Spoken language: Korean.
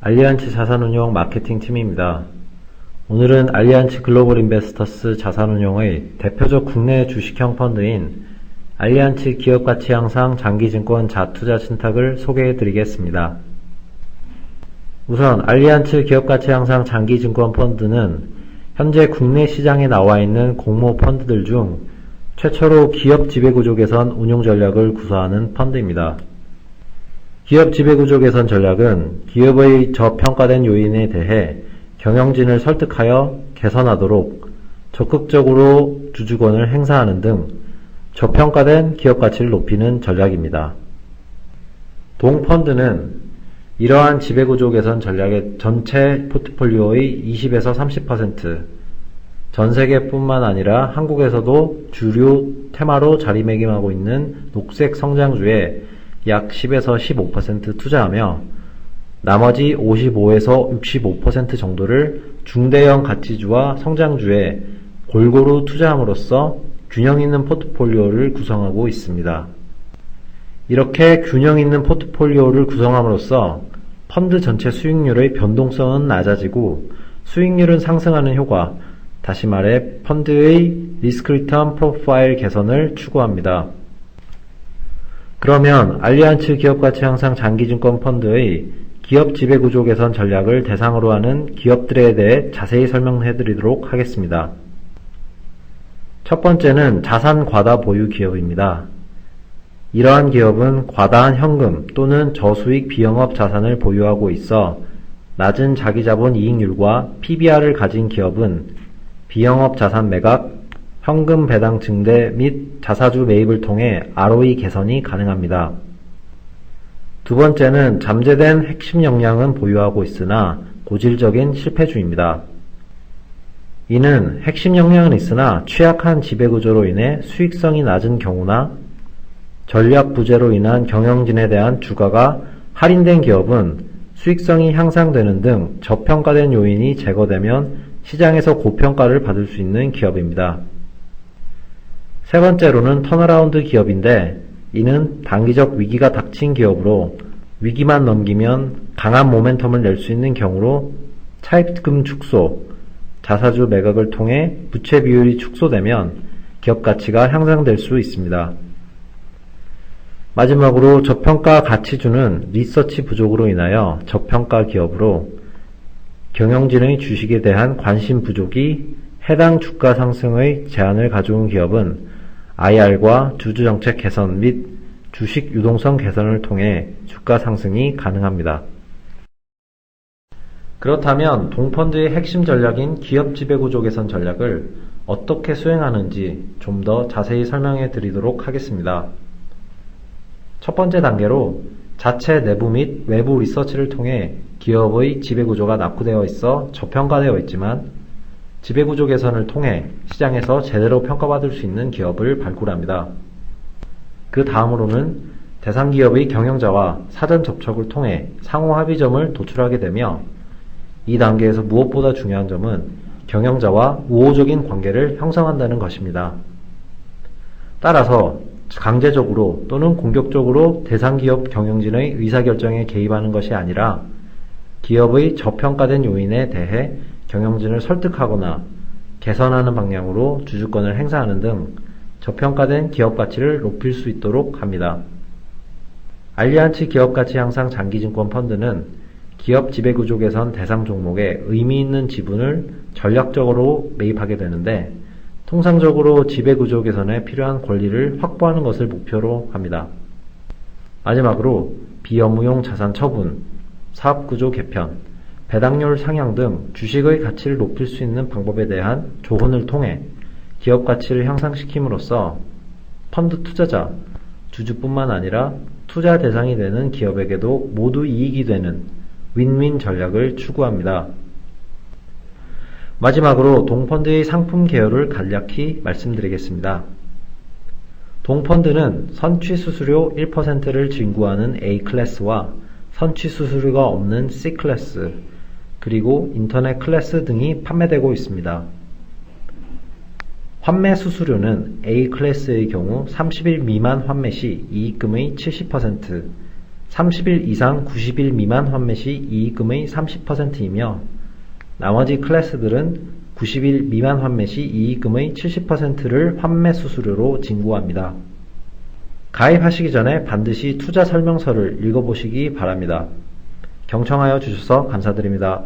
알리안츠 자산운용 마케팅 팀입니다. 오늘은 알리안츠 글로벌 인베스터스 자산운용의 대표적 국내 주식형 펀드인 알리안츠 기업가치 향상 장기증권 자투자信託을 소개해 드리겠습니다. 우선 알리안츠 기업가치 향상 장기증권 펀드는 현재 국내 시장에 나와 있는 공모 펀드들 중 최초로 기업 지배구조 개선 운용 전략을 구사하는 펀드입니다. 기업 지배구조 개선 전략은 기업의 저평가된 요인에 대해 경영진을 설득하여 개선하도록 적극적으로 주주권을 행사하는 등 저평가된 기업 가치를 높이는 전략입니다. 동펀드는 이러한 지배구조 개선 전략의 전체 포트폴리오의 20에서 30%, 전세계뿐만 아니라 한국에서도 주류 테마로 자리매김하고 있는 녹색 성장주에 약 10에서 15% 투자하며 나머지 55에서 65% 정도를 중대형 가치주와 성장주에 골고루 투자함으로써 균형 있는 포트폴리오를 구성하고 있습니다. 이렇게 균형 있는 포트폴리오를 구성함으로써 펀드 전체 수익률의 변동성은 낮아지고 수익률은 상승하는 효과, 다시 말해 펀드의 리스크 리턴 프로파일 개선을 추구합니다. 그러면 알리안츠 기업가치 향상 장기증권 펀드의 기업 지배구조 개선 전략을 대상으로 하는 기업들에 대해 자세히 설명해 드리도록 하겠습니다. 첫 번째는 자산 과다 보유 기업입니다. 이러한 기업은 과다한 현금 또는 저수익 비영업 자산을 보유하고 있어 낮은 자기자본 이익률과 PBR을 가진 기업은 비영업 자산 매각, 현금 배당 증대 및 자사주 매입을 통해 ROE 개선이 가능합니다. 두 번째는 잠재된 핵심 역량은 보유하고 있으나 고질적인 실패주입니다. 이는 핵심 역량은 있으나 취약한 지배구조로 인해 수익성이 낮은 경우나 전략 부재로 인한 경영진에 대한 주가가 할인된 기업은 수익성이 향상되는 등 저평가된 요인이 제거되면 시장에서 고평가를 받을 수 있는 기업입니다. 세 번째로는 턴어라운드 기업인데 이는 단기적 위기가 닥친 기업으로 위기만 넘기면 강한 모멘텀을 낼 수 있는 경우로 차입금 축소, 자사주 매각을 통해 부채 비율이 축소되면 기업 가치가 향상될 수 있습니다. 마지막으로 저평가 가치주는 리서치 부족으로 인하여 저평가 기업으로 경영진의 주식에 대한 관심 부족이 해당 주가 상승의 제한을 가져온 기업은 IR과 주주정책 개선 및 주식 유동성 개선을 통해 주가 상승이 가능합니다. 그렇다면 동펀드의 핵심 전략인 기업 지배구조 개선 전략을 어떻게 수행하는지 좀 더 자세히 설명해 드리도록 하겠습니다. 첫 번째 단계로 자체 내부 및 외부 리서치를 통해 기업의 지배구조가 낙후되어 있어 저평가되어 있지만 지배구조 개선을 통해 시장에서 제대로 평가받을 수 있는 기업을 발굴합니다. 그 다음으로는 대상 기업의 경영자와 사전 접촉을 통해 상호 합의점을 도출하게 되며 이 단계에서 무엇보다 중요한 점은 경영자와 우호적인 관계를 형성한다는 것입니다. 따라서 강제적으로 또는 공격적으로 대상 기업 경영진의 의사결정에 개입하는 것이 아니라 기업의 저평가된 요인에 대해 경영진을 설득하거나 개선하는 방향으로 주주권을 행사하는 등 저평가된 기업 가치를 높일 수 있도록 합니다. 알리안츠 기업가치 향상 장기증권 펀드는 기업 지배구조 개선 대상 종목에 의미 있는 지분을 전략적으로 매입하게 되는데 통상적으로 지배구조 개선에 필요한 권리를 확보하는 것을 목표로 합니다. 마지막으로 비업무용 자산 처분, 사업구조 개편, 배당률 상향 등 주식의 가치를 높일 수 있는 방법에 대한 조언을 통해 기업 가치를 향상시킴으로써 펀드 투자자, 주주뿐만 아니라 투자 대상이 되는 기업에게도 모두 이익이 되는 윈윈 전략을 추구합니다. 마지막으로 동펀드의 상품 계열을 간략히 말씀드리겠습니다. 동펀드는 선취수수료 1%를 징구하는 A클래스와 선취수수료가 없는 C클래스, 그리고 인터넷 클래스 등이 판매되고 있습니다. 환매 수수료는 A클래스의 경우 30일 미만 환매 시 이익금의 70%, 30일 이상 90일 미만 환매 시 이익금의 30%이며 나머지 클래스들은 90일 미만 환매 시 이익금의 70%를 환매 수수료로 징구합니다. 가입하시기 전에 반드시 투자 설명서를 읽어보시기 바랍니다. 경청하여 주셔서 감사드립니다.